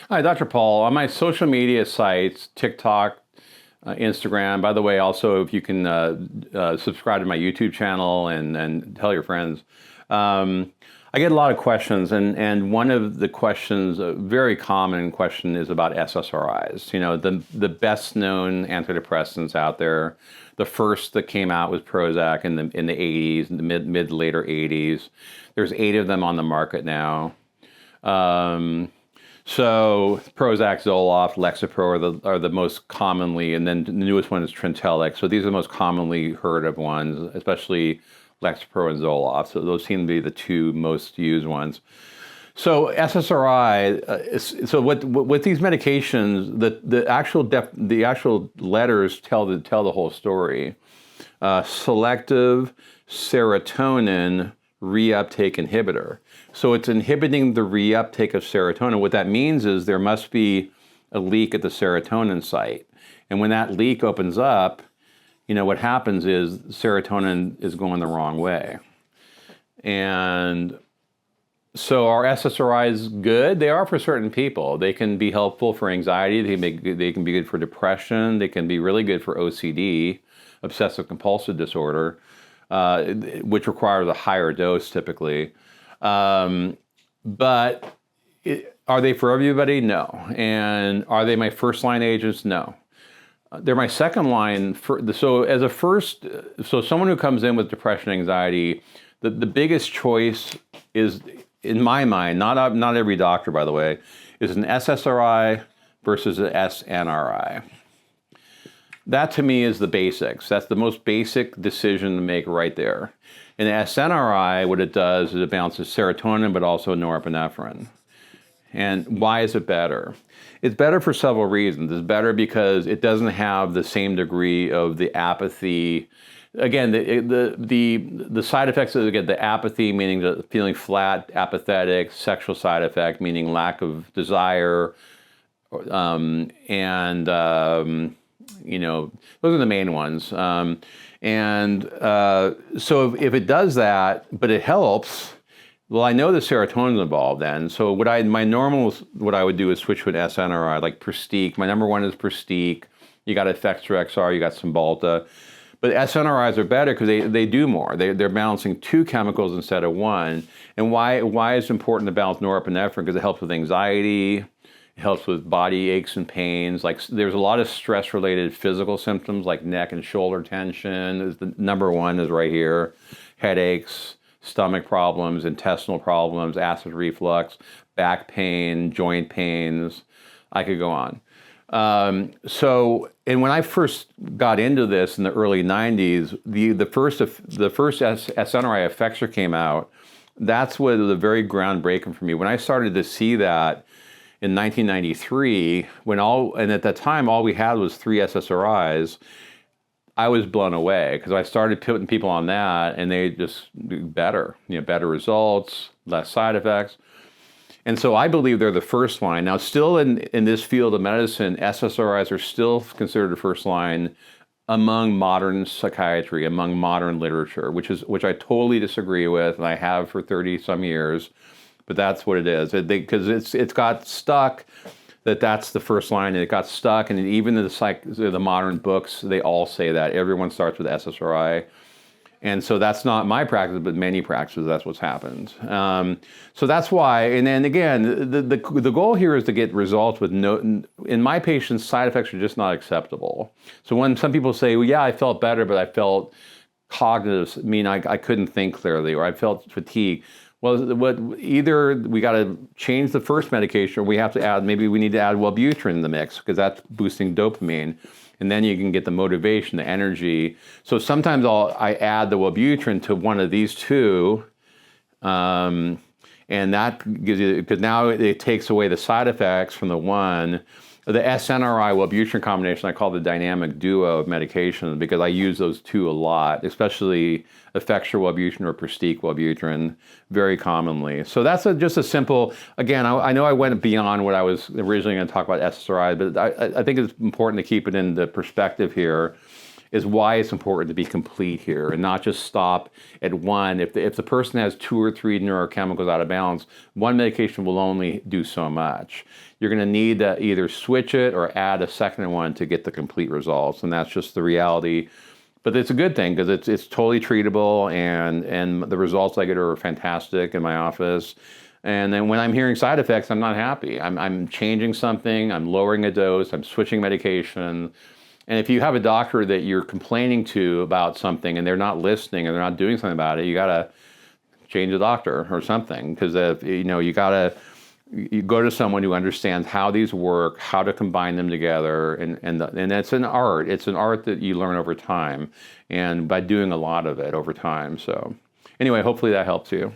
Hi, Dr. Paul. On my social media sites, TikTok, Instagram, by the way, also if you can subscribe to my YouTube channel and tell your friends. I get a lot of questions, and one of the questions, a very common question, is about SSRIs. You know, the best known antidepressants out there. The first that came out was Prozac in the 80s, in the mid to later 80s. There's 8 of them on the market now. So Prozac, Zoloft, Lexapro are the most commonly, and then the newest one is Trintellix. So these are the most commonly heard of ones, especially Lexapro and Zoloft. So those seem to be the 2 most used ones. So SSRI, so with these medications, the actual letters tell the whole story. Selective Serotonin Reuptake Inhibitor. So it's inhibiting the reuptake of serotonin. What that means is there must be a leak at the serotonin site. And when that leak opens up, you know, what happens is serotonin is going the wrong way. And so are SSRIs good? They are for certain people. They can be helpful for anxiety. They can be good for depression. They can be really good for OCD, obsessive compulsive disorder, which requires a higher dose typically. But are they for everybody? No. And are they my first line agents? No. They're my second line. So someone who comes in with depression, anxiety, the biggest choice is, in my mind, not every doctor, by the way, is an SSRI versus an SNRI. That to me is the basics. That's the most basic decision to make right there. In the SNRI, what it does is it balances serotonin, but also norepinephrine. And why is it better? It's better for several reasons. It's better because it doesn't have the same degree of the apathy. Again, the side effects is, again, the apathy, meaning the feeling flat, apathetic, sexual side effect, meaning lack of desire, you know, those are the main ones. So if it does that, but it helps, well, I know the serotonin's involved then. So what I would do is switch to an SNRI, like Pristiq. My number 1 is Pristiq. You got Effexor XR, you got Cymbalta. But SNRIs are better because they do more. They're balancing 2 chemicals instead of 1. And why is it important to balance norepinephrine? Because it helps with anxiety. It helps with body aches and pains. Like there's a lot of stress-related physical symptoms like neck and shoulder tension. The number 1 is right here. Headaches, stomach problems, intestinal problems, acid reflux, back pain, joint pains. I could go on. And when I first got into this in the early 90s, the first SNRI Effexor came out. That's what was very groundbreaking for me. When I started to see that in 1993, and at that time all we had was 3 SSRIs, I was blown away because I started putting people on that, and they just do better, better results, less side effects. And so I believe they're the first line. Now, still in this field of medicine, SSRIs are still considered the first line among modern psychiatry, among modern literature, which I totally disagree with, and I have for 30 some years. But that's what it is, because it's got stuck that's the first line, and it got stuck. And even the modern books, they all say that everyone starts with SSRI. And so that's not my practice, but many practices, that's what's happened. So that's why, and then again, the goal here is to get results with in my patients, side effects are just not acceptable. So when some people say, well, yeah, I felt better, but I felt cognitive, I couldn't think clearly, or I felt fatigue. Well, either we got to change the first medication, or we need to add Wellbutrin in the mix, because that's boosting dopamine. And then you can get the motivation, the energy. So sometimes I add the Wellbutrin to one of these 2, and that gives you, because now it takes away the side effects from the one. The SNRI Wellbutrin combination I call the dynamic duo of medication, because I use those 2 a lot, especially Effexor Wellbutrin or Pristiq Wellbutrin very commonly. So that's just a simple, again, I know I went beyond what I was originally going to talk about SSRI, but I think it's important to keep it in the perspective here. is why it's important to be complete here and not just stop at one. If the person has 2 or 3 neurochemicals out of balance, one medication will only do so much. You're going to need to either switch it or add a second one to get the complete results, and that's just the reality. But it's a good thing because it's totally treatable, and the results I get are fantastic in my office. And then when I'm hearing side effects, I'm not happy. I'm changing something, I'm lowering a dose, I'm switching medication. And if you have a doctor that you're complaining to about something and they're not listening or they're not doing something about it, you got to change the doctor or something, because you go to someone who understands how these work, how to combine them together, and it's an art. It's an art that you learn over time, and by doing a lot of it over time. So anyway, hopefully that helps you.